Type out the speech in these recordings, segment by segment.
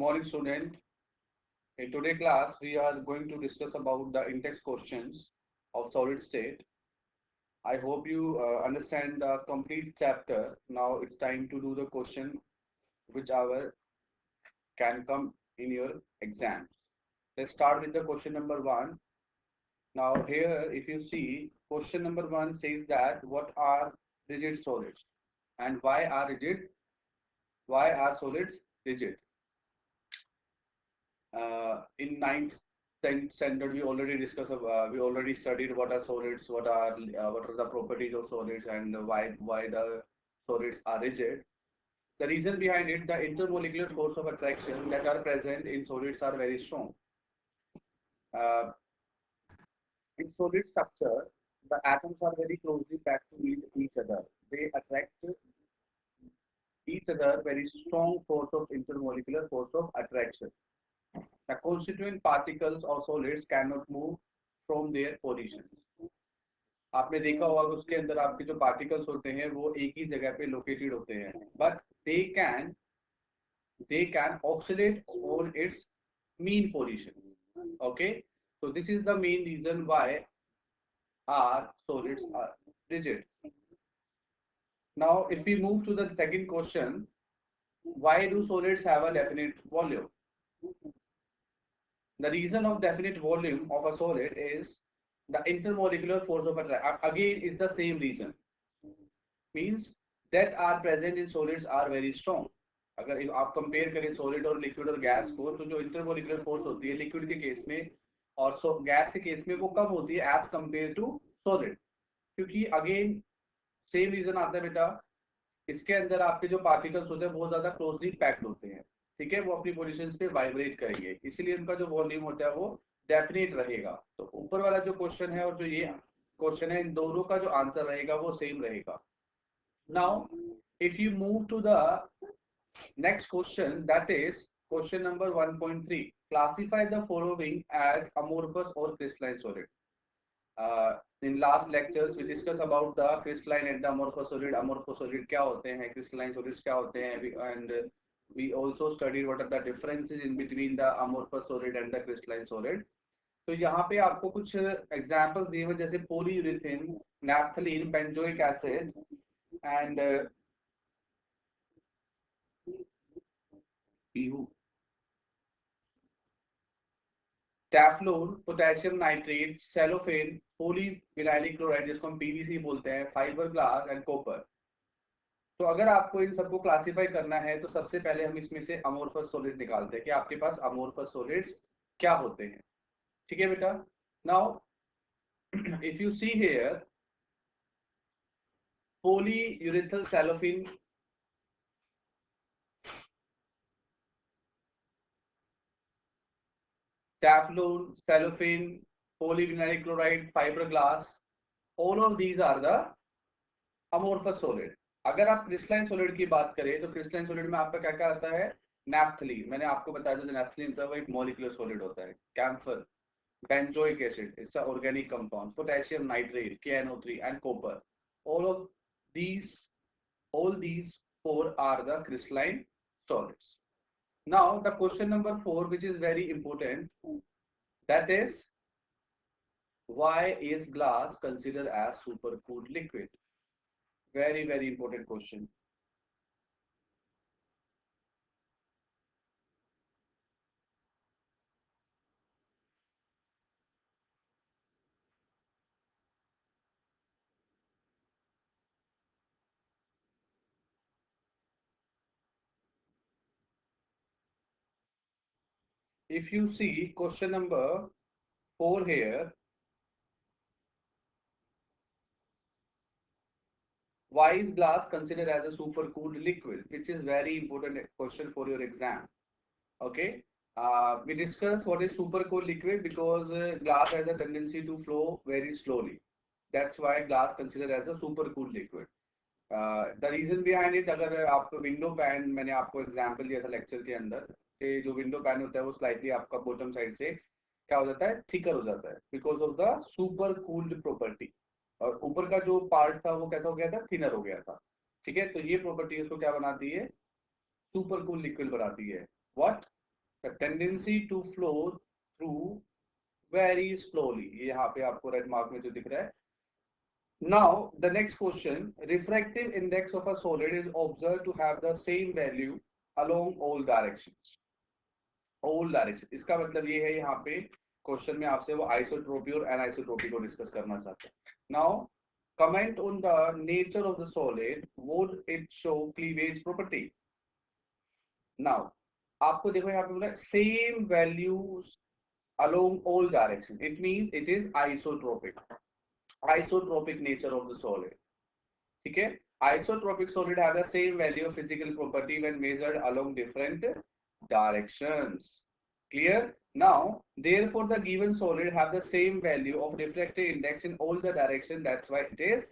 morning, student. In today's class, we are going to discuss about the in-text questions of solid state. I hope you understand the complete chapter. Now it's time to do the question which our can come in your exams. Let's start with the question number one. Now here, if you see, question number one says that what are rigid solids and why are solids rigid? In ninth standard, we already studied what are solids, what are the properties of solids, and why the solids are rigid. The reason behind it, the intermolecular force of attraction that are present in solids are very strong. Uh, in solid structure, the atoms are very closely packed to each other. They attract each other, very strong force of intermolecular force of attraction. The constituent particles of solids cannot move from their positions. आपने देखा होगा कि उसके अंदर आपके जो particles होते हैं वो एक ही जगह पे लोकेटेड होते हैं, but they can oscillate on its mean position. Okay, so this is the main reason why our solids are rigid. Now, if we move to the second question, why do solids have a definite volume? The reason of definite volume of a solid is the intermolecular force of attraction. Again, is the same reason. Means that are present in solids are very strong. अगर आप compare करें solid और liquid और gas को, तो जो intermolecular force होती है लिक्विड के केस में और गैस के केस में वो कम होती है एज कंपेयर टू सॉलिड, क्योंकि अगेन सेम रीजन आता है बेटा, इसके अंदर आपके जो पार्टिकल्स होते हैं बहुत ज्यादा क्लोजली पैक्ड होते हैं, ठीक है, वो अपनी पोजीशंस पे वाइब्रेट करेंगे, इसीलिए उनका जो वॉल्यूम होता है वो डेफिनेट रहेगा। तो ऊपर वाला जो क्वेश्चन है और जो ये क्वेश्चन है, इन दोनों का जो आंसर रहेगा वो सेम रहेगा। Now if you move to the next question, that is question number 1.3. Classify the following as amorphous or crystalline solid. In last lectures we discussed about the crystalline and the amorphous solid. Amorphous solid क्या होते हैं, crystalline solids क्या होते हैं, and we also studied what are the differences in between the amorphous solid and the crystalline solid. तो यहाँ पे आपको कुछ एग्जांपल्स दिए हुए जैसे polyurethane, naphthalene, benzoic acid and Teflon, potassium nitrate, cellophane, polyvinylic chloride जिसको हम पीवीसी बोलते हैं, फाइबर ग्लास एंड कॉपर। तो अगर आपको इन सबको क्लासिफाई करना है तो सबसे पहले हम इसमें से अमोर्फस सॉलिड निकालते हैं कि आपके पास अमोर्फस सॉलिड्स क्या होते हैं, ठीक है बेटा। Now if you see here polyurethane cellophane, Teflon, cellophane, polyvinyl chloride, fiberglass, all of these are the amorphous solid. अगर आप क्रिस्टलाइन सॉलिड की बात करें तो क्रिस्टलाइन सॉलिड में आपका क्या क्या आता है, नैफ्थलीन, मैंने आपको बताया था नैफ्थलीन होता है वो एक मॉलिक्यूलर सॉलिड होता है, camphor, benzoic acid, it's a organic compound, potassium nitrate, KNO3 and copper, all of these all these four are the crystalline solids. Now the question number 4, which is very important, that is why is glass considered as supercooled liquid? Very important question. If you see question number 4 here, why is glass considered as a supercooled liquid, which is very important question for your exam. Okay, we discussed what is supercooled liquid because glass has a tendency to flow very slowly. That's why glass considered as a supercooled liquid. The reason behind it, अगर आप window pan, मैंने आपको example दिया था lecture के अंदर कि जो विंडो पैन होता है वो स्लाइटली आपका बॉटम साइड से क्या हो जाता है, थिकर हो जाता है because of the super cooled property, और ऊपर का जो पार्ट था वो कैसा हो गया था, थिनर हो गया था, ठीक है। तो ये प्रॉपर्टी उसको क्या बनाती है, सुपर कूल लिक्विड बनाती है। What the tendency to flow through very slowly, ये यहाँ पे आपको रेड मार्क में जो दिख रहा है. Now, the next question, refractive index of a solid is observed to have the same value along all directions. All directions. इसका मतलब ये है यहाँ पे क्वेश्चन में आपसे वो आइसोट्रोपी और एनाइसोट्रोपी को डिस्कस करना चाहते हैं. Now, comment on the nature of the solid. Would it show cleavage property? Now, आपको देखो यहाँ पे बोला same values along all directions. It means it is isotropic. Isotropic nature of the solid. ठीक है. Isotropic solid have the same value of physical property when measured along different directions. Clear? Now, therefore, the given solid have the same value of refractive index in all the directions. That's why it is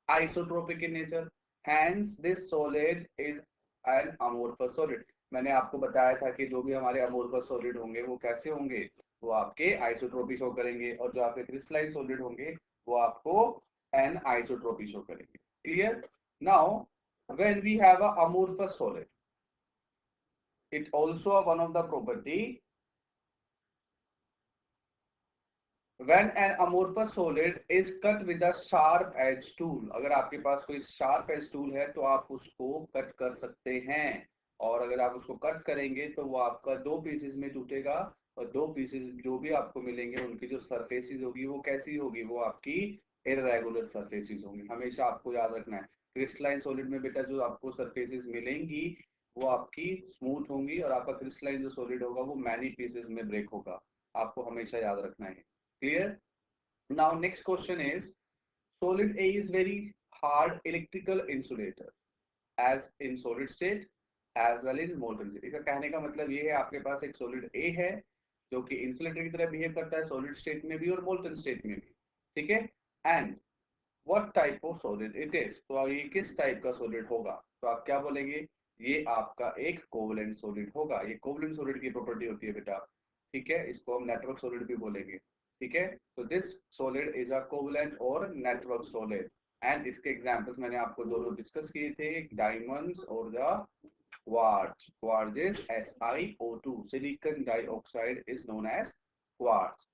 isotropic in nature. Hence, this solid is an amorphous solid. मैंने आपको बताया था कि जो भी हमारे amorphous solid होंगे वो कैसे होंगे, वो आपके आइसोट्रोपी शो करेंगे, और जो आपके क्रिस्टलाइन सॉलिड होंगे वो आपको एन आइसोट्रोपी शो करेंगे. Clear? Now, when we have a amorphous solid, it also one of the property. When an amorphous solid is cut with a sharp edge tool, अगर आपके पास कोई sharp edge tool है तो आप उसको cut कर सकते हैं, और अगर आप उसको कट करेंगे तो वो आपका दो पीसेस में टूटेगा, और दो पीसेस जो भी आपको मिलेंगे उनकी जो सरफेसेस होगी वो कैसी होगी, वो आपकी इरेगुलर सरफेसेस होंगी. हमेशा आपको याद रखना है क्रिस्टलाइन सॉलिड में बेटा जो आपको सरफेसेस मिलेंगी वो आपकी स्मूथ होंगी, और आपका क्रिस्टलाइन जो सॉलिड होगा वो मैनी पीसेस में ब्रेक होगा. आपको हमेशा याद रखना है. Clear? Now next question is, solid A is very hard electrical insulator as in solid state as well in molten state. इसका कहने का मतलब ये है आपके पास एक solid A है जो कि insulator की तरह बिहेव करता है solid state में भी और molten state में भी. ठीक है. And what type of solid it is? तो ये किस टाइप का solid होगा, तो आप क्या बोलेंगे, ये आपका एक कोवलेंट सॉलिड होगा. ये कोवलेंट सॉलिड की प्रॉपर्टी होती है बेटा. ठीक है. इसको हम नेटवर्क सॉलिड भी बोलेंगे. ठीक है. तो this solid is a covalent और नेटवर्क सॉलिड. एंड इसके एग्जांपल्स मैंने आपको दोनों डिस्कस किए थे, डायमंड्स और the quartz. Quartz is SiO2. Silicon dioxide is known as quartz.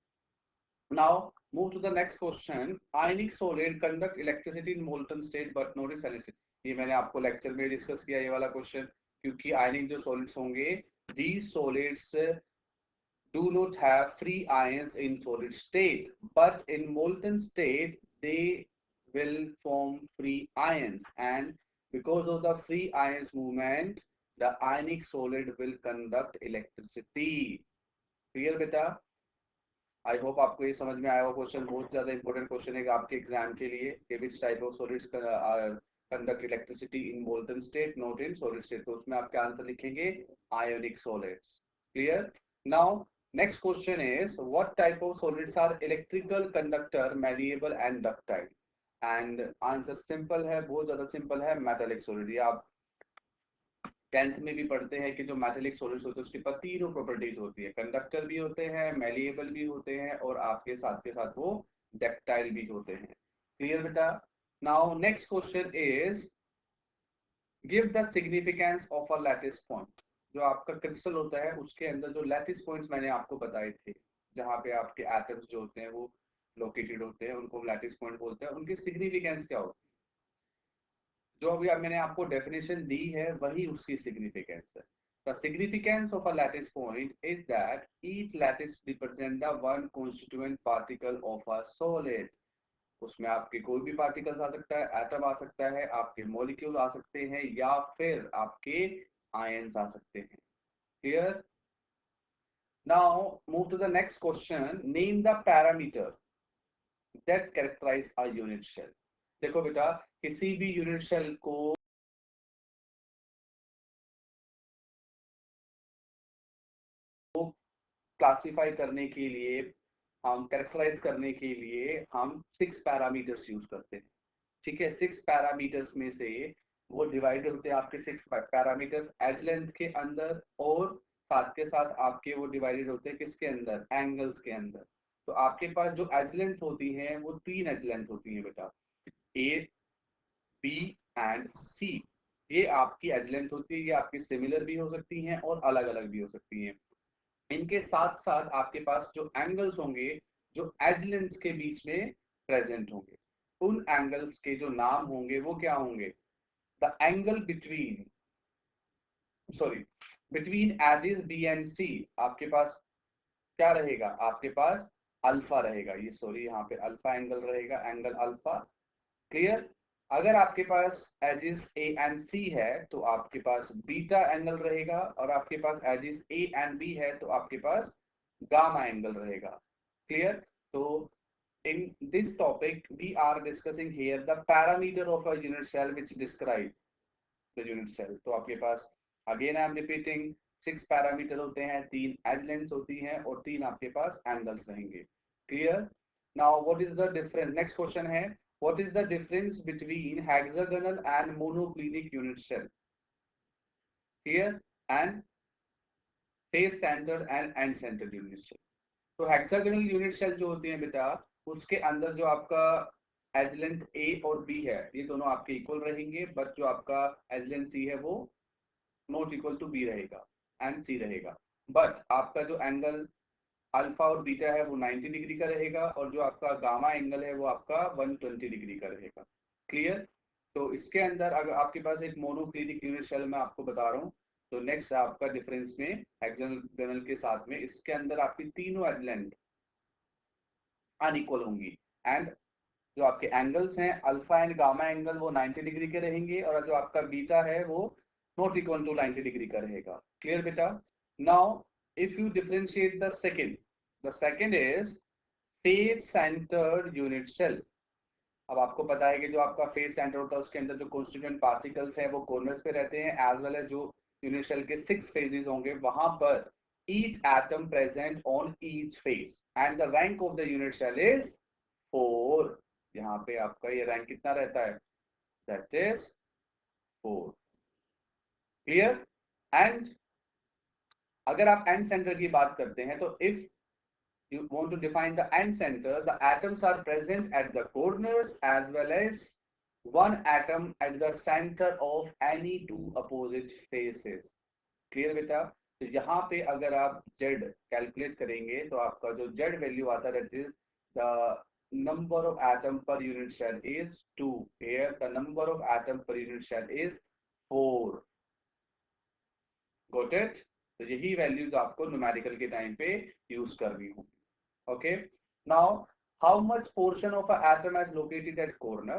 Now move to the next question. Ionic solid conduct electricity in molten state but not in solid state. ये मैंने आपको lecture में discuss किया ये वाला question, क्योंकि आयनिक जो solids होंगे, these solids do not have free ions in solid state, but in molten state they will form free ions, and because of the free ions movement the ionic solid will conduct electricity. Clear beta? I hope आपको ये समझ में आया हुआ. Question बहुत ज्यादा important question है आपके एग्जाम के लिए कि which type of solids conduct electricity in molten state not in solid state. तो उसमें आप क्या आंसर लिखेंगे, ionic solids. Clear? Now next question is what type of solids are electrical conductor, malleable and ductile. And answer simple है, बहुत ज्यादा simple है, metallic solid. ये आप 10th में भी पढ़ते हैं कि जो मेटालिक सॉलिड्स होते हैं उसकी तीनों प्रॉपर्टीज होती है, कंडक्टर भी होते हैं, मेलिएबल भी होते हैं, और आपके साथ के साथ वो डक्टाइल भी होते हैं. क्लियर बेटा? Now next question is give the significance of a lattice point. जो आपका क्रिस्टल होता है उसके अंदर जो लैटिस पॉइंट्स मैंने आपको बताए थे, जहां पे आपके एटम्स जो होते हैं वो लोकेटेड होते हैं, उनको लैटिस पॉइंट बोलते हैं. उनकी सिग्निफिकेंस क्या होती है, जो अभी मैंने आपको डेफिनेशन दी है वही उसकी सिग्निफिकेंस है. The significance of a lattice point is that each lattice represents the one constituent particle of a solid. उसमें आपके कोई भी पार्टिकल्स आ सकता है, एटम आ सकता है, आपके मॉलिक्यूल आ सकते हैं, या फिर आपके आयंस आ सकते हैं. Clear? Now move to the next question. Name the parameter that characterise a unit shell. देखो बेटा, किसी भी यूनिट शेल को क्लासिफाई करने के लिए, हम कैरेक्टराइज करने के लिए हम 6 पैरामीटर्स यूज करते हैं. ठीक है. 6 पैरामीटर्स में से वो डिवाइडेड होते हैं आपके 6 पैरामीटर्स एज लेंथ के अंदर, और साथ के साथ आपके वो डिवाइडेड होते हैं किसके अंदर, एंगल्स के अंदर. तो आपके पास जो एज लेंथ होती है वो 3 एज लेंथ होती है बेटा, ए, बी एंड सी. ये आपकी एज लेंथ होती है. ये आपकी सिमिलर भी हो सकती हैं और अलग अलग भी हो सकती हैं. इनके साथ साथ आपके पास जो एंगल्स होंगे जो एज लेंथ्स के बीच में प्रेजेंट होंगे, उन एंगल्स के जो नाम होंगे वो क्या होंगे? The angle between, sorry, between edges B and C आपके पास क्या रहेगा? आपके पास अल्फा रहेगा। ये सॉरी, यहाँ पे अल्फा एंगल रहेगा, एंगल अल्फा। क्लियर? अगर आपके पास एजेस ए एंड सी है तो आपके पास बीटा एंगल रहेगा, और आपके पास एजेस ए एंड बी है तो आपके पास गामा एंगल रहेगा। क्लियर? तो in this topic we are discussing here the parameter of a unit cell which describe the unit cell। तो आपके पास again I am repeating 6 parameter होते हैं, 3 एज लेंथ होती हैं और 3 आपके पास एंगल्स रहेंगे। Clear? Now what is the difference? Next question है, what is the difference between hexagonal and monoclinic unit cell? Clear? And face centred and end centred unit cell. तो हेक्सागोनल यूनिट सेल जो होती है बेटा, उसके अंदर जो आपका एज लेंथ ए और बी है ये दोनों आपके इक्वल रहेंगे, बट जो आपका एज लेंथ सी है वो नॉट इक्वल टू बी रहेगा एंड सी रहेगा। बट आपका जो एंगल अल्फा और बीटा है वो 90 डिग्री का रहेगा, और जो आपका गामा एंगल है वो आपका 120 डिग्री का रहेगा। क्लियर? तो इसके अंदर अगर आपके पास एक मोनोक्लिनिक यूनिट सेल मैं आपको बता रहा हूँ, तो नेक्स्ट आपका डिफरेंस में हेक्सागोनल के साथ में इसके अंदर आपकी तीनों एज लेंथ अनइक्वल होंगी, एंड जो आपके एंगल्स हैं अल्फा एंड गामा एंगल वो 90 डिग्री के रहेंगे, और जो आपका बीटा है वो नॉट इक्वल टू 90 डिग्री का रहेगा। क्लियर बेटा? Now if you differentiate the second is face centred unit cell. अब आपको पता है कि जो आपका फेस सेंटर होता है उसके अंदर जो कॉन्स्टिट्यूएंट पार्टिकल्स हैं वो कॉर्नर्स पे रहते हैं, एज वेल एज जो यूनिट सेल के 6 फेजेस होंगे वहां पर each atom present on each face and the rank of the unit cell is 4। यहाँ पे आपका ये रैंक कितना रहता है? That is 4। क्लियर? एंड अगर आप एंड सेंटर की बात करते हैं तो if you want to define the end center, the atoms are present at the corners as well as one atom at the center of any two opposite faces। Clear बेटा? तो यहाँ पे अगर आप z कैलकुलेट करेंगे तो आपका जो z वैल्यू आता है that is the number of atom per unit cell is 2। here the number of atom per unit cell is 4। Got it? तो यही वैल्यूज आपको न्यूमेरिकल के टाइम पे यूज करनी होगी। Okay, now how much portion of an atom is located at corner?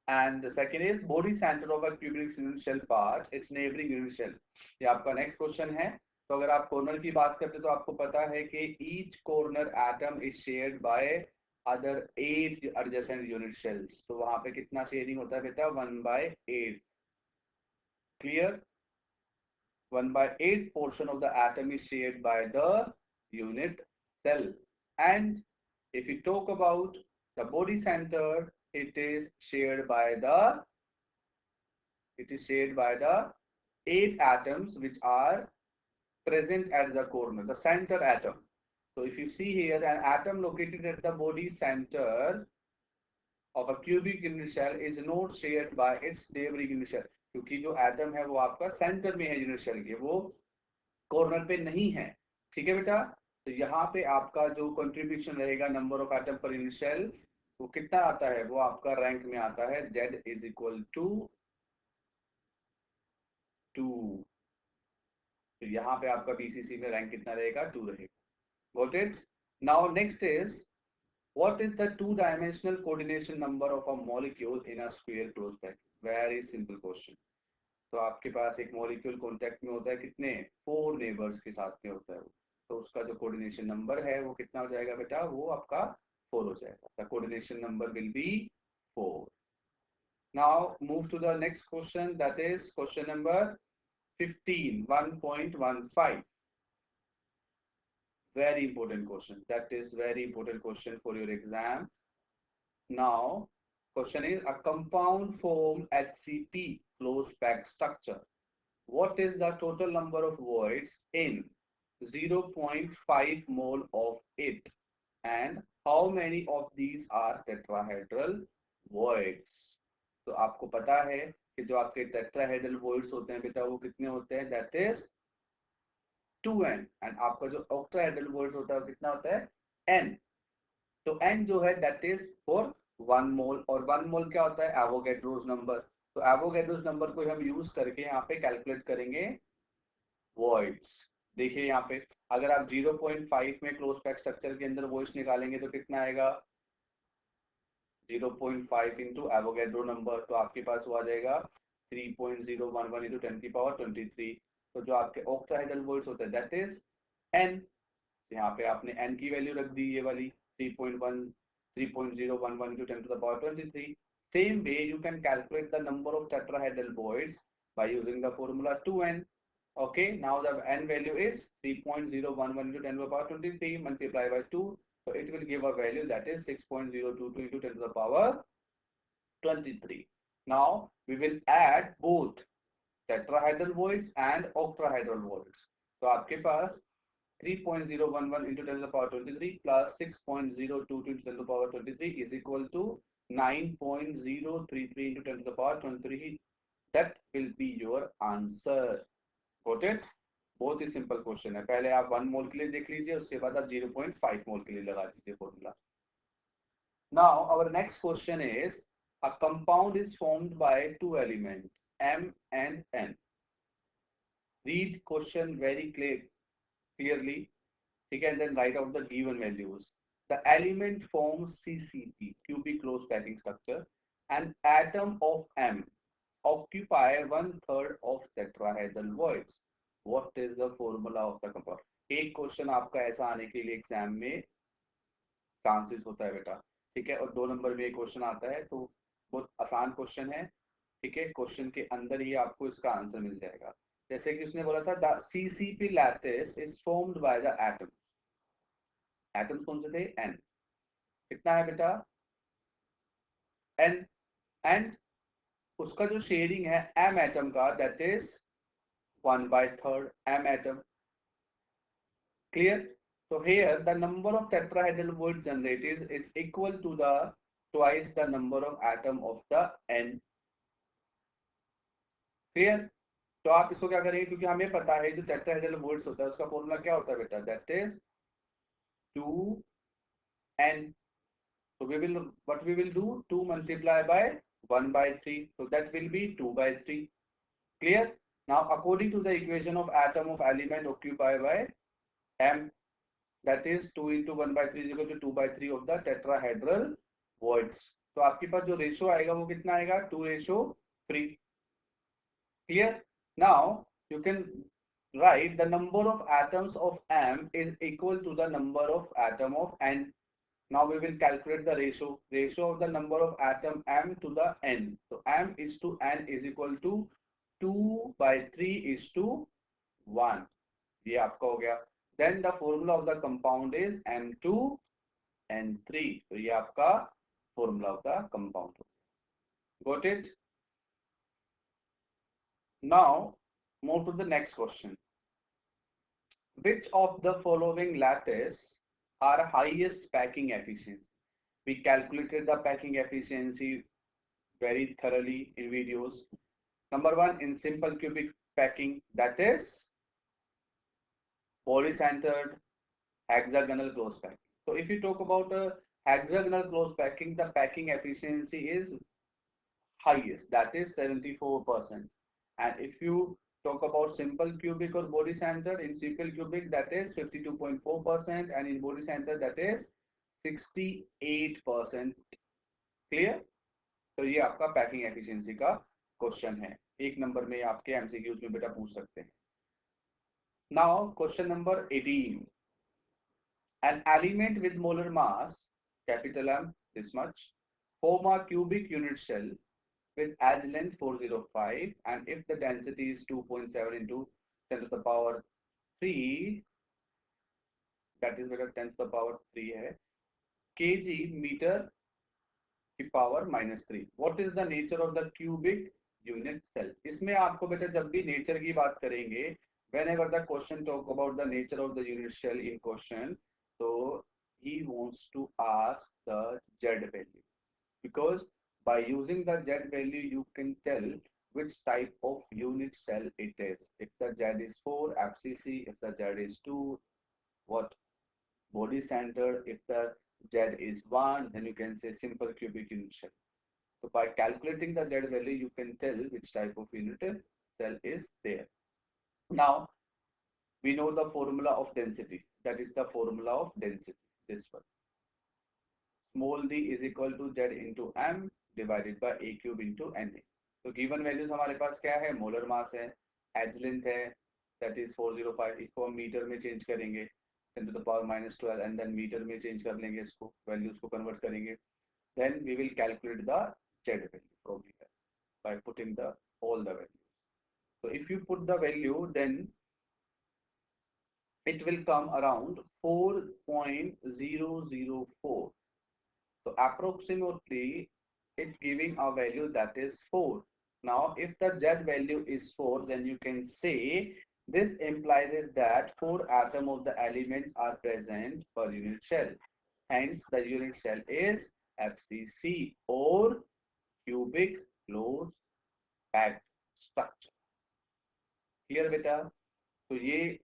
And the second is body center of a cubic unit cell part its neighboring unit cell। ये आपका next question है। तो अगर आप corner की बात करते तो आपको पता है कि each corner atom is shared by other 8 adjacent unit cells। तो वहां पे कितना शेयरिंग होता है बेटा? 1/8। Clear? 1/8 portion of the atom is shared by the unit cell। And if you talk about the body center, it is shared by the 8 atoms which are present at the corner, the center atom। So if you see here an atom located at the body center of a cubic unit cell is not shared by its neighboring unit cell। क्योंकि जो atom है वो आपका centre में है unit cell के, वो corner पे नहीं है। ठीक है बेटा? तो यहाँ पे आपका जो कंट्रीब्यूशन रहेगा number of atom per unit cell वो कितना आता है? वो आपका रैंक में आता है z इज इक्वल टू 2। तो यहाँ पे आपका बीसीसी में रैंक कितना रहेगा? 2 रहेगा। Got it? Now next is what is the two dimensional coordination number of a molecule in a square closed package? Very simple question। तो आपके पास एक मॉलिक्यूल कॉन्टेक्ट में होता है कितने? 4 नेबर्स के साथ में होता है वो, तो उसका जो कोऑर्डिनेशन नंबर है वो कितना हो जाएगा बेटा? वो आपका 4 हो जाएगा। The coordination number will be 4। Now move to the next question, that is question number 15 1.15। very important question, that is very important question for your exam। now question is a compound form HCP closed pack structure, what is the total number of voids in 0.5 mole of it and how many of these are tetrahedral voids? तो आपको पता है कि जो आपके tetrahedral voids होते हैं बेटा वो कितने होते हैं? दैट इज 2n एंड आपका जो ऑक्टाहेड्रल वोल्ट होता है कितना होता है n. तो n जो है दैट इज फॉर 1 मोल और 1 मोल क्या होता है एवोगैड्रोस नंबर. तो एवोगैड्रोस नंबर को हम यूज करके यहाँ पे कैलकुलेट करेंगे वॉइड्स. देखिए यहाँ पे अगर आप 0.5 में क्लोज पैक स्ट्रक्चर के अंदर वॉइड्स निकालेंगे तो कितना आएगा 0.5 इंटू एवोगैड्रो नंबर. तो आपके पास वो आ जाएगा 3.011 इंटू 10 की पावर 23. तो जो आपके ऑक्टाहेड्रल वॉइड्स होते हैं दैट इज n. यहाँ पे आपने n की वैल्यू रख दी ये वाली 3.011 into 10 to the power 23. Same way you can calculate the number of tetrahedral voids by using the formula 2n. Okay, now the n value is 3.011 into 10 to the power 23 multiplied by 2. So it will give a value that is 6.022 into 10 to the power 23. Now we will add both tetrahedral voids and octahedral voids. तो आपके पास 3.011 into 10 to the power 23 plus 6.022 into 10 to the power 23 is equal to 9.033 into 10 to the power 23. That will be your answer. Got it? बहुत ही simple question है. पहले आप 1 मोल के लिए देख लीजिए, उसके बाद आप 0.5 मोल के लिए लगा दीजिए formula. Now our next question is a compound is formed by two elements M and N. Read question very clearly. ठीक है, and then write out the given values. The element forms CCP, cubic closed packing structure. An atom of M occupy 1/3 of tetrahedral voids. What is the formula of the compound? एक question आपका ऐसा आने के लिए exam में chances होता है बेटा. ठीक है, और 2 नंबर में एक क्वेश्चन आता है तो बहुत आसान क्वेश्चन है. ठीक है, क्वेश्चन के अंदर ही आपको इसका आंसर मिल जाएगा. जैसे कि उसने बोला था the CCP lattice is formed by the atom. Atoms कौन से थे n. कितना है बेटा n. एंड उसका जो शेयरिंग है m एटम का that is 1/3 m atom. Clear. So here the number of tetrahedral voids generated is equal to the twice the number of atom of the n. Clear? तो आप इसको क्या करेंगे क्योंकि हमें पता है जो टेट्राहेड्रल वोइड्स होता है उसका फॉर्मूला क्या होता है बेटा that is 2n. So we will what we will do 2 multiply by 1/3. So that will be 2/3. Clear? Now according to the equation of atom of element occupied by m that is 2 into 1/3 is equal to 2/3 of the tetrahedral voids. तो आपके पास जो ratio आएगा वो कितना आएगा 2:3. Clear? Now you can write the number of atoms of m is equal to the number of atom of n. Now we will calculate the ratio of the number of atom m to the n. So m is to n is equal to 2/3 is to 1. ये आपका हो गया. Then the formula of the compound is M2N3. तो ये आपका formula of the compound. Got it? Now move to the next question. Which of the following lattice are highest packing efficiency? We calculated the packing efficiency very thoroughly in videos. Number 1 in simple cubic packing, that is polycentered hexagonal close packing. So if you talk about a hexagonal close packing, the packing efficiency is highest, that is 74%. And if you talk about simple cubic or body centered, in simple cubic that is 52.4% and in body centered that is 68%. Clear? तो ये आपका packing efficiency का question है. एक number में आपके MCQs में बेटा पूछ सकते हैं. Now question number 18. An element with molar mass capital M this much form a cubic unit shell with edge length 405 and if the density is 2.7 into 10 to the power 3 that is बेटा 10 to the power 3 है kg meter की power -3. What is the nature of the cubic unit cell? इसमें आपको बेटा जब भी nature की बात करेंगे whenever the question talk about the nature of the unit cell in question, so he wants to ask the Z value because by using the Z value you can tell which type of unit cell it is. If the Z is 4, FCC. If the Z is 2, what body center. If the Z is 1, then you can say simple cubic unit cell. So by calculating the Z value, you can tell which type of unit cell is there. Now, we know the formula of density. That is the formula of density. This one. Small d is equal to Z into m divided by a cube into na. तो given values हमारे पास क्या है, molar mass है, as length है, that is 405, इसको हम metre में change करेंगे 10 to the power -12 and then metre में चेंज कर लेंगे, इसको वैल्यूज को कन्वर्ट करेंगे, then we will calculate the Z value from here by putting the all the values. So if you put the value, then it will come around 4.004. So approximately it giving a value that is 4. Now if the Z value is 4, then you can say this implies that 4 atoms of the elements are present per unit cell. Hence the unit cell is FCC or cubic closed packed structure. Clear बेटा? तो ये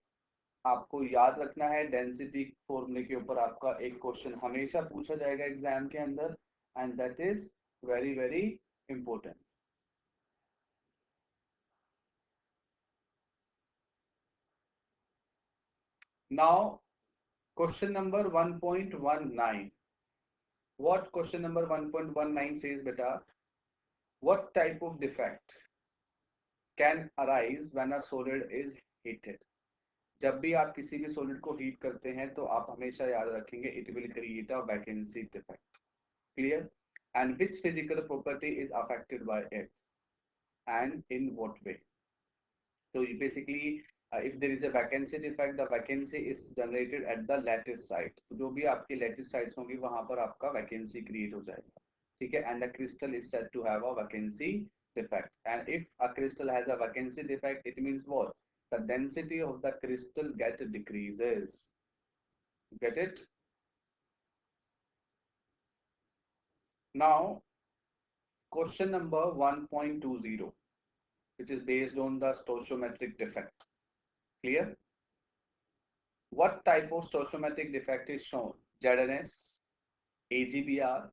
आपको याद रखना है. Density फॉर्मूले के ऊपर आपका एक क्वेश्चन हमेशा पूछा जाएगा एग्जाम के अंदर, and that is very very important. Now question number 1.19. What question number 1.19 says बेटा? What type of defect can arise when a solid is heated? जब भी आप किसी भी सॉलिड को हीट करते हैं तो आप हमेशा याद रखेंगे it will create a vacancy defect. Clear? And which physical property is affected by it and in what way? So basically if there is a vacancy defect, the vacancy is generated at the lattice site. तो जो भी आपकी lattice sites होंगी वहां पर आपका vacancy create हो जाएगा. ठीक है? And the crystal is said to have a vacancy defect. And if a crystal has a vacancy defect, it means what? The density of the crystal decreases. Get it? Now question number 1.20, which is based on the stoichiometric defect. Clear? What type of stoichiometric defect is shown? ZNS, AGBR.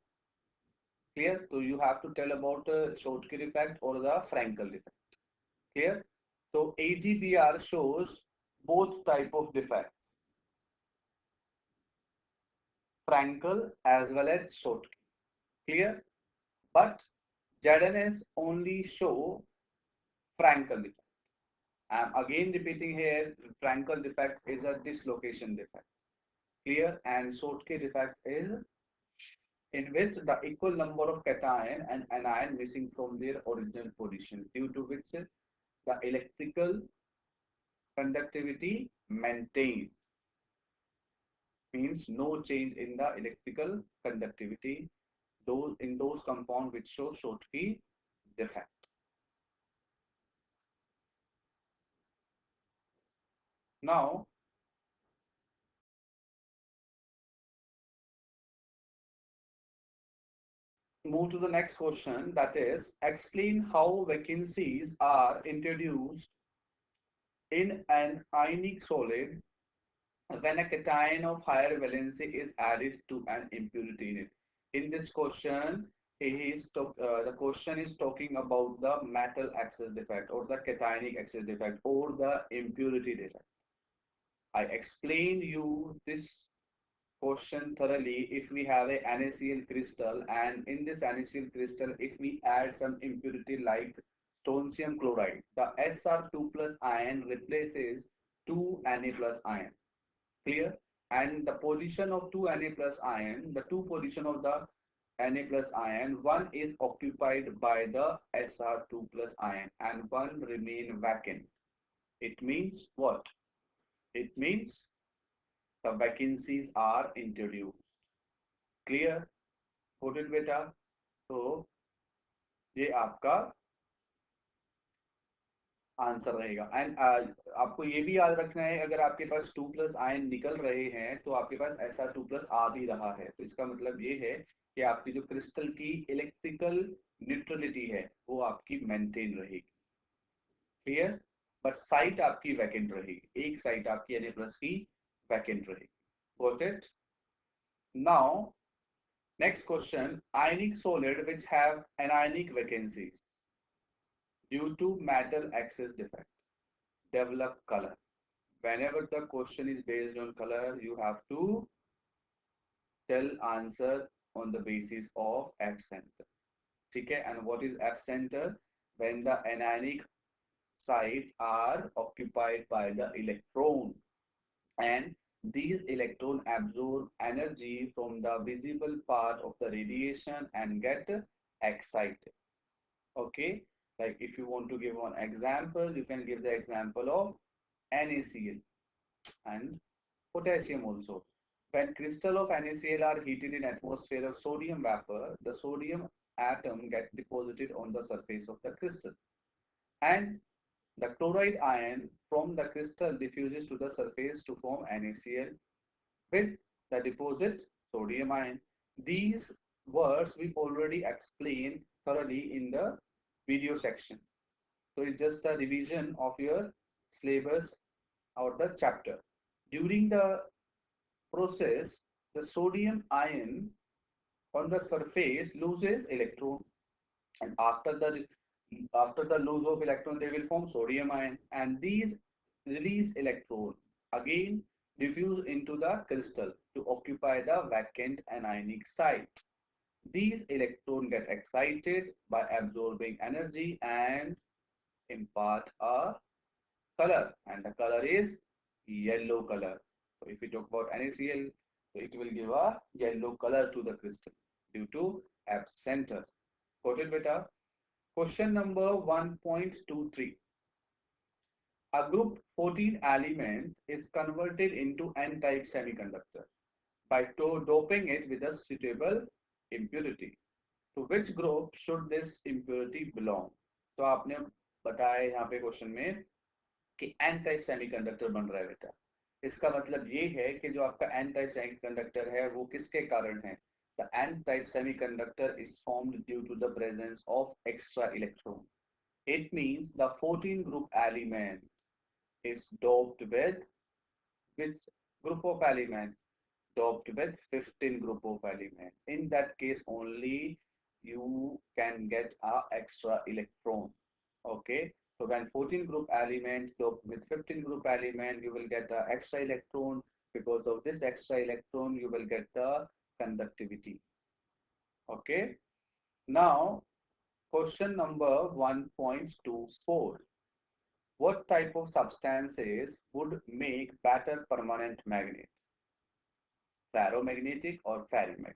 Clear? So you have to tell about Schottky defect or the Frankel defect. Clear? So AGBR shows both type of defects, Frankel as well as Schottky. Clear? But ZNS only show Frankel defect. I'm again repeating here, Frankel defect is a dislocation defect. Clear? And Schottky defect is in which the equal number of cation and anion missing from their original position, due to which the electrical conductivity maintained, means no change in the electrical conductivity in those compounds which show Schottky defect. Now move to the next question, that is explain how vacancies are introduced in an ionic solid when a cation of higher valency is added to an impurity in it. In this question, the question is talking about the metal excess defect or the cationic excess defect or the impurity defect. I explained you this question thoroughly. If we have a NaCl crystal, and in this NaCl crystal, if we add some impurity like strontium chloride, the Sr2 plus ion replaces 2 Na plus ion. Clear? And the position of 2 Na plus ion, the two position of the Na plus ion, one is occupied by the Sr2 plus ion and one remain vacant. It means what? It means the vacancies are introduced. Clear? Got it बेटा? तो ये आपका answer रहेगा. And आपको ये भी याद रखना है, अगर आपके पास 2 प्लस आयन निकल रहे हैं तो आपके पास Sr2 प्लस आ भी रहा है, तो इसका मतलब ये है कि आपकी जो क्रिस्टल की इलेक्ट्रिकल न्यूट्रलिटी है वो आपकी मेंटेन रहेगी, क्लियर। बट साइट आपकी वैकेंट रहेगी, एक साइट आपकी Na प्लस की वैकेंट रहेगी, got it. Now next question, ionic solid which have anionic vacancies due to metal access defect develop color. Whenever the question is based on color, you have to tell answer on the basis of F center. Okay, and what is F center? When the anionic sites are occupied by the electron, and these electrons absorb energy from the visible part of the radiation and get excited. Okay, like if you want to give one example, you can give the example of NaCl and potassium also. When crystal of NaCl are heated in atmosphere of sodium vapor, the sodium atom get deposited on the surface of the crystal, and the chloride ion from the crystal diffuses to the surface to form NaCl with the deposit sodium ion. These words we already explained thoroughly in the video section. So it's just a revision of your syllabus or the chapter. During the process, the sodium ion on the surface loses electron, and after the loss of electron, they will form sodium ion, and these release electron again diffuse into the crystal to occupy the vacant anionic site. These electrons get excited by absorbing energy and impart a color, and the color is yellow color. So if we talk about NaCl, so it will give a yellow color to the crystal due to F center. Got it, beta? Question number 1.23. A group 14 element is converted into N-type semiconductor by doping it with a suitable impurity. To which group should this impurity belong? तो आपने बताया यहाँ पे question में कि N type semiconductor बन रहा है बेटा। इसका मतलब ये है कि जो आपका N टाइप सेमीकंडक्टर है वो किसके कारण है? The N type semiconductor is formed due to the presence of extra electron. It means the 14 group element is doped with which group of element? Doped with 15 group of element. In that case only you can get a extra electron. Okay, so when 14 group element doped with 15 group element, you will get a extra electron. Because of this extra electron, you will get the conductivity. Okay, now question number 1.24. What type of substances would make better permanent magnet? Ferromagnetic or ferrimagnetic?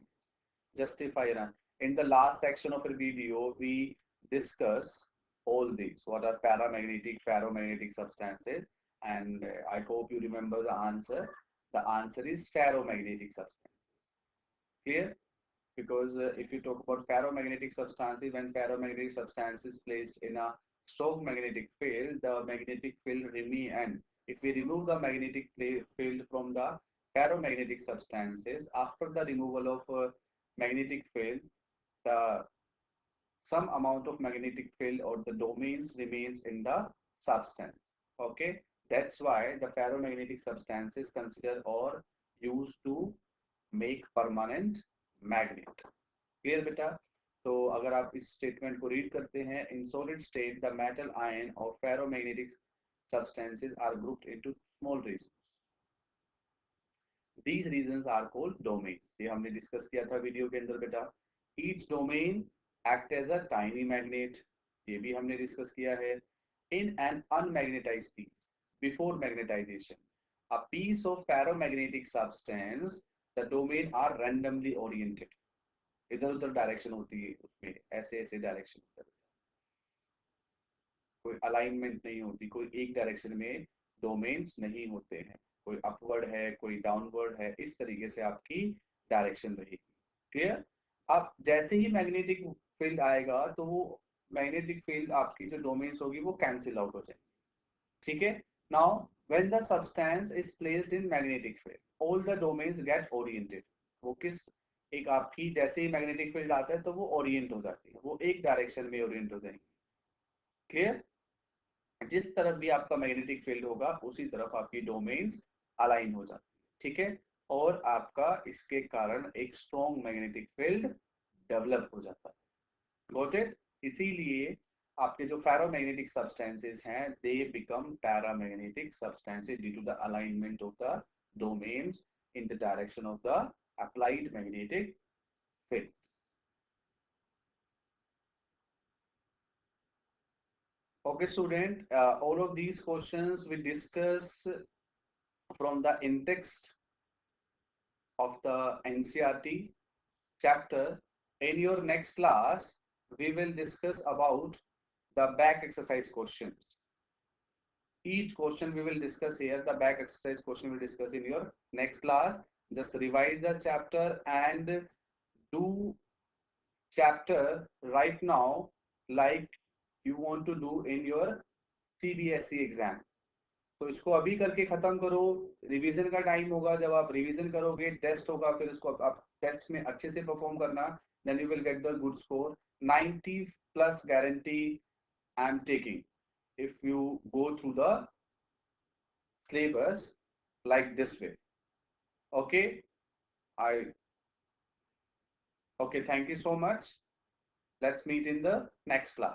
Justify your answer. In the last section of the video, we discuss all these. What are paramagnetic, ferromagnetic substances? And I hope you remember the answer. The answer is ferromagnetic substances. Clear? Because if you talk about ferromagnetic substances, when ferromagnetic substance is placed in a strong magnetic field, the magnetic field remain, and if we remove the magnetic field from the ferromagnetic substances, after the removal of magnetic field, the some amount of magnetic field or the domains remains in the substance. Okay, that's why the ferromagnetic substances considered or used to make permanent magnet. Clear बेटा? तो अगर आप इस statement को read करते हैं, in solid state the metal ion और ferromagnetic substances are grouped into small region. These regions are called domains. ये हमने डिस्कस किया था वीडियो के अंदर बेटा. Each domain act as a tiny magnet, ये भी हमने डिस्कस किया है. In an unmagnetised piece before magnetisation, a piece of ferromagnetic substance, the domain are randomly oriented. इधर उधर डायरेक्शन होती है उसमें, ऐसे ऐसे डायरेक्शन होता है, कोई अलाइनमेंट नहीं होती, कोई एक डायरेक्शन में डोमेन्स नहीं होते हैं, कोई अपवर्ड है कोई डाउनवर्ड है, इस तरीके से आपकी डायरेक्शन रहेगी. क्लियर? अब जैसे ही मैग्नेटिक फील्ड आएगा तो वो मैग्नेटिक फील्ड आपकी जो डोमेन्स होगी वो कैंसिल आउट हो जाएगी. ठीक है? Now when the substance is placed in magnetic field, all the domains get oriented. वो किस एक आपकी जैसे ही मैग्नेटिक फील्ड आता है तो वो ओरिएंट हो जाती है, वो एक डायरेक्शन में ओरिएंट हो जाएंगे। क्लियर? जिस तरफ भी आपका मैग्नेटिक फील्ड होगा उसी तरफ आपकी डोमेन्स अलाइन हो जाती है, ठीक है। और आपका इसके कारण एक स्ट्रॉन्ग मैग्नेटिक फील्ड डेवलप हो जाता है। Got it? इसीलिए आपके जो फेरोमैग्नेटिक सब्सटेंसेस हैं they become paramagnetic substances due to the alignment of the domains in the direction of the applied magnetic field. Okay, student, all of these questions we discuss from the in-text of the NCRT chapter. In your next class, we will discuss about the back exercise questions. Each question we will discuss here, the back exercise question we will discuss in your next class. Just revise the chapter and do chapter right now like you want to do in your CBSE exam. तो इसको अभी करके खत्म करो। Revision का time होगा, जब आप रिवीजन करोगे टेस्ट होगा, फिर उसको आप टेस्ट में अच्छे से परफॉर्म करना, then you will get the good score. 90 plus guarantee I am taking if you go through the syllabus like this way. Okay, I okay, thank you so much. Let's meet in the next class.